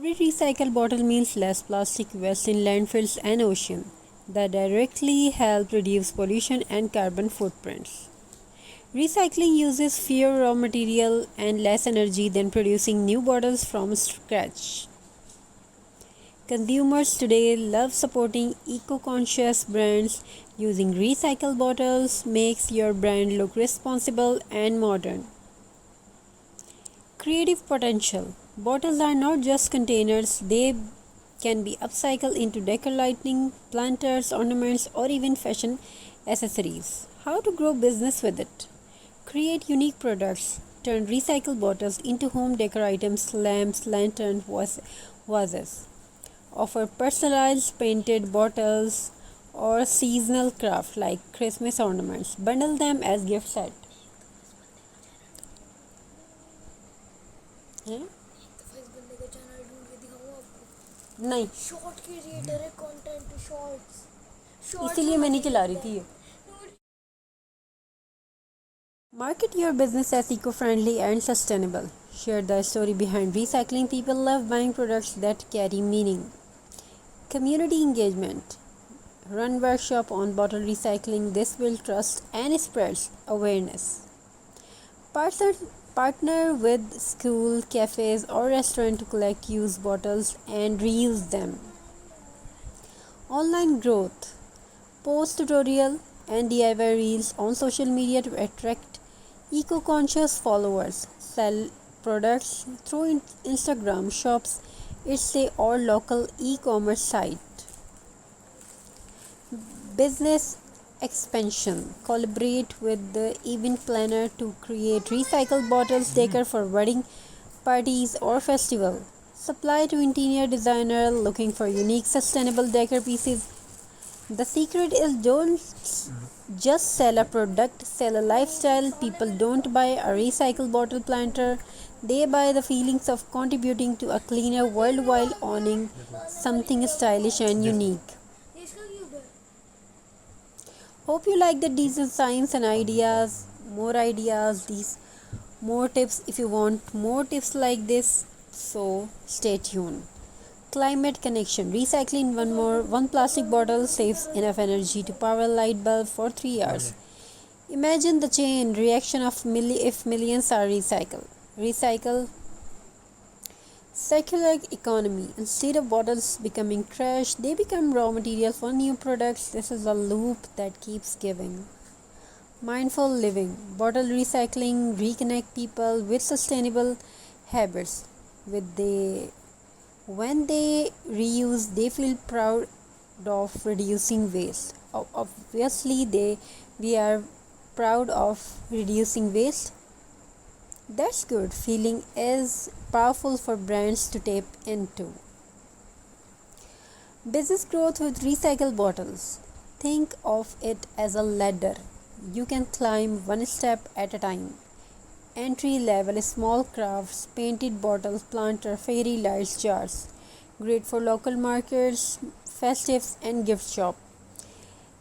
Every recycled bottle means less plastic waste in landfills and ocean that directly help reduce pollution and carbon footprints. Recycling uses fewer raw material and less energy than producing new bottles from scratch. Consumers today love supporting eco-conscious brands. Using recycled bottles makes your brand look responsible and modern. Creative potential. Bottles are not just containers, they can be upcycled into decor lighting, planters, ornaments, or even fashion accessories. How to grow business with it? Create unique products. Turn recycled bottles into home decor items, lamps, lanterns, vases. Offer personalized painted bottles or seasonal craft like Christmas ornaments. Bundle them as gift set. हैं? नहीं short creator है content shorts इसीलिए मैं नहीं चला रही थी ये Market your business as eco-friendly and sustainable. Share the story behind recycling. People love buying products that carry meaning. Community engagement. Run workshop on bottle recycling. This builds trust and spreads awareness. Partner with school, cafes, or restaurants to collect used bottles and reuse them. Online growth. Post tutorial and DIY reels on social media to attract eco-conscious followers. Sell products through Instagram shops, Etsy, or local e-commerce site. Business expansion. Collaborate with the event planner to create recycled bottles decor for wedding parties or festival. Supply to interior designer looking for unique sustainable decor pieces. The secret is don't just sell a product, sell a lifestyle. People don't buy a recycled bottle planter, they buy the feelings of contributing to a cleaner world while owning something stylish and unique. Hope you like the designs and ideas, these more tips. If you want more tips like this, so stay tuned. Climate connection. Recycling one plastic bottle saves enough energy to power a light bulb for 3 hours. Imagine the chain reaction of if millions are recycled. Recycle. Circular economy. Instead of bottles becoming trash, they become raw material for new products. This is a loop that keeps giving. Mindful living. Bottle recycling reconnect people with sustainable habits. When they reuse, they feel proud of reducing waste. Obviously, we are proud of reducing waste. That's good. Feeling is powerful for brands to tap into. Business growth with recycled bottles. Think of it as a ladder. You can climb one step at a time. Entry level small crafts, painted bottles, planter, fairy lights, jars. Great for local markets, festives, and gift shop.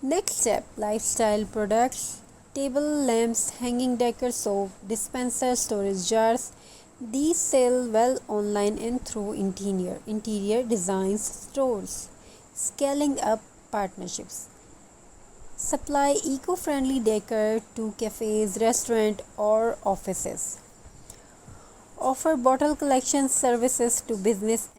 Next step, lifestyle products. Table lamps, hanging decor, soap, dispensers, storage jars. These sell well online and through interior designs stores. Scaling up partnerships. Supply eco-friendly decor to cafes, restaurants, or offices. Offer bottle collection services to business